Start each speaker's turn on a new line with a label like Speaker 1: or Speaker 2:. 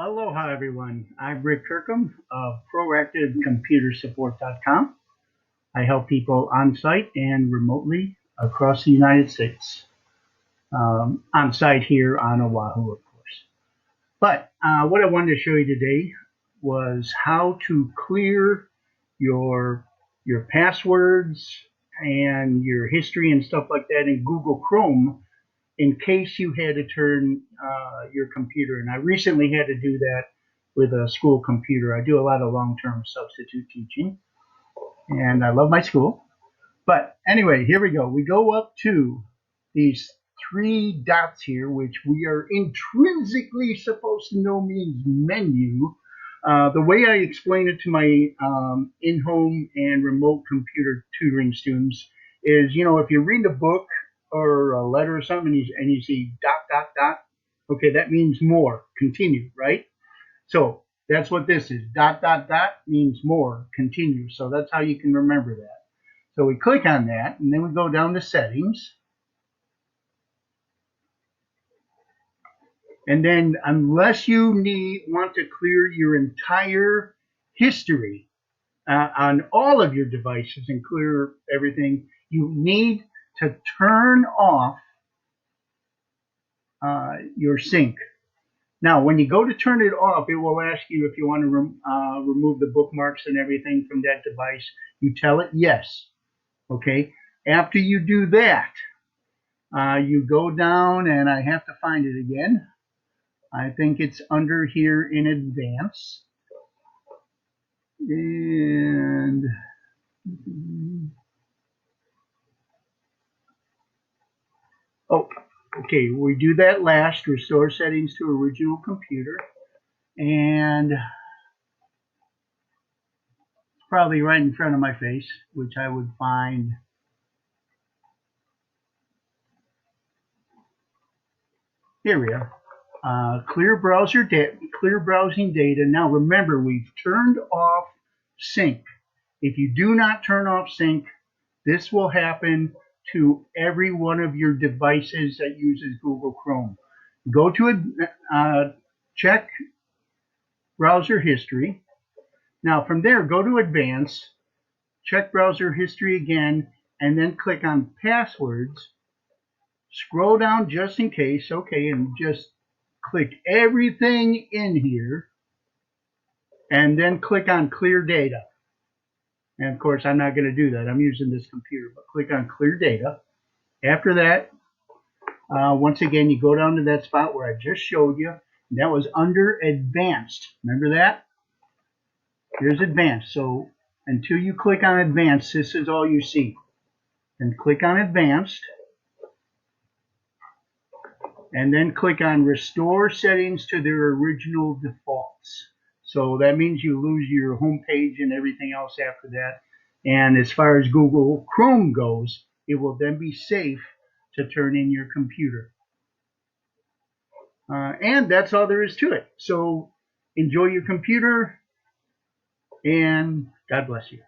Speaker 1: Aloha everyone, I'm Rick Kirkham of ProactiveComputerSupport.com. I help people on-site and remotely across the United States. On-site here on Oahu, of course. But what I wanted to show you today was how to clear your passwords and your history and stuff like that in Google Chrome in case you had to turn your computer. And I recently had to do that with a school computer. I do a lot of long-term substitute teaching, and I love my school. But anyway, here we go. We go up to these three dots here, which we are intrinsically supposed to know means menu. The way I explain it to my in-home and remote computer tutoring students is, you know, if you read a book or a letter or something and you see dot, dot, dot, okay, that means more, continue, right? So that's what this is. Dot, dot, dot means more, continue. So that's how you can remember that. So we click on that, and then we go down to settings. And then unless you want to clear your entire history on all of your devices and clear everything, you need to turn off your sync. Now, when you go to turn it off, it will ask you if you want to remove the bookmarks and everything from that device. You tell it yes. Okay. After you do that, you go down, and I have to find it again. I think it's under here in advance. And oh, okay, we do that last, restore settings to original computer. And it's probably right in front of my face, which I would find. Here we are. Clear browsing data. Now remember, we've turned off sync. If you do not turn off sync, this will happen to every one of your devices that uses Google Chrome. Go to check browser history. Now from there, go to advanced, check browser history again, and then click on passwords. Scroll down just in case, okay, and just click everything in here, and then click on clear data. And of course, I'm not going to do that. I'm using this computer, but click on clear data. After that, once again, you go down to that spot where I just showed you. And that was under advanced. Remember that? Here's advanced. So until you click on advanced, this is all you see. And click on advanced. And then click on restore settings to their original defaults. So that means you lose your home page and everything else after that. And as far as Google Chrome goes, it will then be safe to turn in your computer. And that's all there is to it. So enjoy your computer, and God bless you.